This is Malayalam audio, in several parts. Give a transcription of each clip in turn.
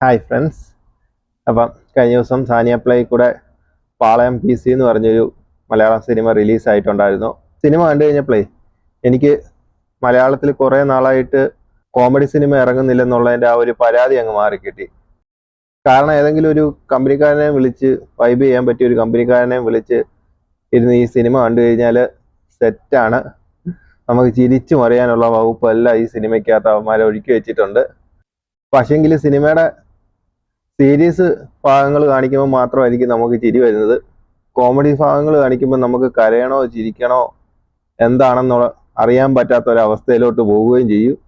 Hi friends. അപ്പം കഴിഞ്ഞ ദിവസം സാനിയ പ്ലേ കൂടെ പാളയം PC എന്ന് പറഞ്ഞൊരു മലയാളം സിനിമ റിലീസായിട്ടുണ്ടായിരുന്നു. സിനിമ കണ്ടു കഴിഞ്ഞപ്പോഴേ എനിക്ക് മലയാളത്തിൽ കുറേ നാളായിട്ട് കോമഡി സിനിമ ഇറങ്ങുന്നില്ലെന്നുള്ളതിൻ്റെ ആ ഒരു പരാതി അങ്ങ് മാറിക്കിട്ടി. കാരണം ഏതെങ്കിലും ഒരു കമ്പനിക്കാരനെ വിളിച്ച് വൈബ് ചെയ്യാൻ പറ്റിയ ഒരു കമ്പനിക്കാരനെ വിളിച്ച് ഇരുന്ന് ഈ സിനിമ കണ്ടു കഴിഞ്ഞാൽ സെറ്റാണ്, നമുക്ക് ചിരിച്ചു മറിയാനുള്ള വകുപ്പെല്ലാം ഈ സിനിമയ്ക്കകത്ത് അവന്മാരെ ഒരുക്കി വെച്ചിട്ടുണ്ട്. പക്ഷേങ്കിൽ സിനിമയുടെ സീരീസ് ഭാഗങ്ങൾ കാണിക്കുമ്പോൾ മാത്രമായിരിക്കും നമുക്ക് ചിരി വരുന്നത്. കോമഡി ഭാഗങ്ങൾ കാണിക്കുമ്പോൾ നമുക്ക് കരയണോ ചിരിക്കണോ എന്താണെന്നുള്ള അറിയാൻ പറ്റാത്ത ഒരവസ്ഥയിലോട്ട് പോവുകയും ചെയ്യും.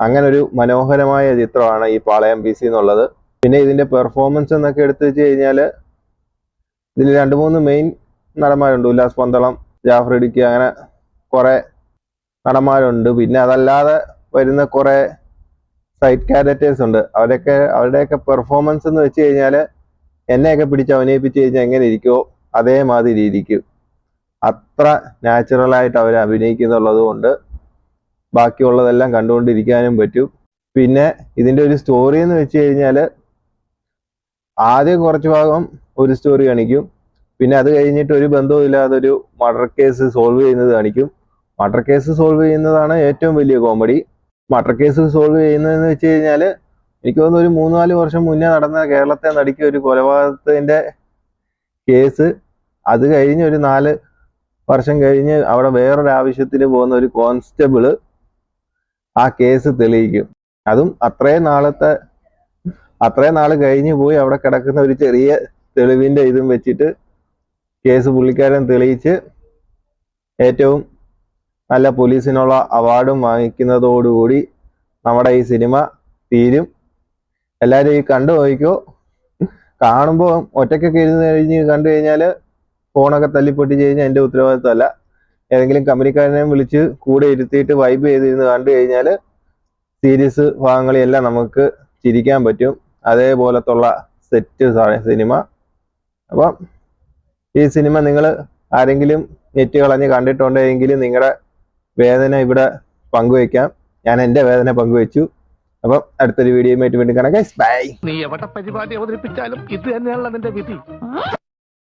അങ്ങനെ ഒരു മനോഹരമായ ചിത്രമാണ് ഈ പാളയം PC എന്നുള്ളത്. പിന്നെ ഇതിൻ്റെ പെർഫോമൻസ് എന്നൊക്കെ എടുത്തു വെച്ച് കഴിഞ്ഞാൽ ഇതിൽ 2-3 മെയിൻ നടന്മാരുണ്ട്. ഉല്ലാസ് പന്തളം, ജാഫർ ഇടുക്കി, അങ്ങനെ കുറേ നടന്മാരുണ്ട്. പിന്നെ അതല്ലാതെ വരുന്ന കുറേ സൈഡ് ക്യാരക്ടേഴ്സ് ഉണ്ട്. അവരുടെയൊക്കെ പെർഫോമൻസ് എന്ന് വെച്ച് കഴിഞ്ഞാൽ എന്നെയൊക്കെ പിടിച്ച് അഭിനയിപ്പിച്ച് കഴിഞ്ഞാൽ എങ്ങനെ ഇരിക്കുമോ അതേമാതിരി ഇരിക്കും. അത്ര നാച്ചുറലായിട്ട് അവർ അഭിനയിക്കുന്നുള്ളത് കൊണ്ട് ബാക്കിയുള്ളതെല്ലാം കണ്ടുകൊണ്ടിരിക്കാനും പറ്റും. പിന്നെ ഇതിൻ്റെ ഒരു സ്റ്റോറി എന്ന് വെച്ച് കഴിഞ്ഞാൽ ആദ്യം കുറച്ച് ഭാഗം ഒരു സ്റ്റോറി കാണിക്കും, പിന്നെ അത് കഴിഞ്ഞിട്ട് ഒരു ബന്ധവും ഇല്ലാതെ ഒരു മർഡർ കേസ് സോൾവ് ചെയ്യുന്നത് കാണിക്കും. മർഡർ കേസ് സോൾവ് ചെയ്യുന്നതാണ് ഏറ്റവും വലിയ കോമഡി. മർഡർ കേസ് സോൾവ് ചെയ്യുന്നതെന്ന് വെച്ച് കഴിഞ്ഞാൽ എനിക്ക് തോന്നുന്നു ഒരു 3-4 വർഷം മുന്നേ നടന്ന കേരളത്തെ നടുക്കിയ ഒരു കൊലപാതകത്തിൻ്റെ കേസ്, അത് കഴിഞ്ഞ് ഒരു 4 വർഷം കഴിഞ്ഞ് അവിടെ വേറൊരു ആവശ്യത്തിന് പോകുന്ന ഒരു കോൺസ്റ്റബിള് ആ കേസ് തെളിയിക്കും. അതും അത്രയും നാൾ കഴിഞ്ഞ് പോയി അവിടെ കിടക്കുന്ന ഒരു ചെറിയ തെളിവിൻ്റെ ഇതും വെച്ചിട്ട് കേസ് പുള്ളിക്കാരൻ തെളിയിച്ച് ഏറ്റവും നല്ല പോലീസിനുള്ള അവാർഡും വാങ്ങിക്കുന്നതോടുകൂടി നമ്മുടെ ഈ സിനിമ തീരും. എല്ലാവരും ഈ കണ്ടു നോക്കിക്കോ. കാണുമ്പോൾ ഒറ്റയ്ക്കൊക്കെ ഇരുന്ന് കഴിഞ്ഞ് കണ്ടു കഴിഞ്ഞാൽ ഫോണൊക്കെ തല്ലിപ്പൊട്ടിച്ച് കഴിഞ്ഞാൽ എൻ്റെ ഉത്തരവാദിത്വമല്ല. ഏതെങ്കിലും കമ്പനിക്കാരനെ വിളിച്ച് കൂടെ ഇരുത്തിയിട്ട് വൈബ് ചെയ്തിരുന്ന് കണ്ടു കഴിഞ്ഞാൽ സീരീസ് ഭാഗങ്ങളെല്ലാം നമുക്ക് ചിരിക്കാൻ പറ്റും. അതേപോലത്തുള്ള സെറ്റ് സിനിമ. അപ്പം ഈ സിനിമ നിങ്ങൾ ആരെങ്കിലും നെറ്റ് കളഞ്ഞ് കണ്ടിട്ടുണ്ടെങ്കിൽ നിങ്ങളുടെ വേദന ഇവിടെ പങ്കുവയ്ക്കാം. ഞാൻ എൻ്റെ വേദന പങ്കുവെച്ചു. അപ്പം അടുത്തൊരു വീഡിയോയുമായിട്ട് വീണ്ടും കാണാം. ബൈ. നീ എവിടെ പരിപാടി അവതരിപ്പിച്ചാലും ഇത് തന്നെയാണല്ലോ നിന്റെ വിധി.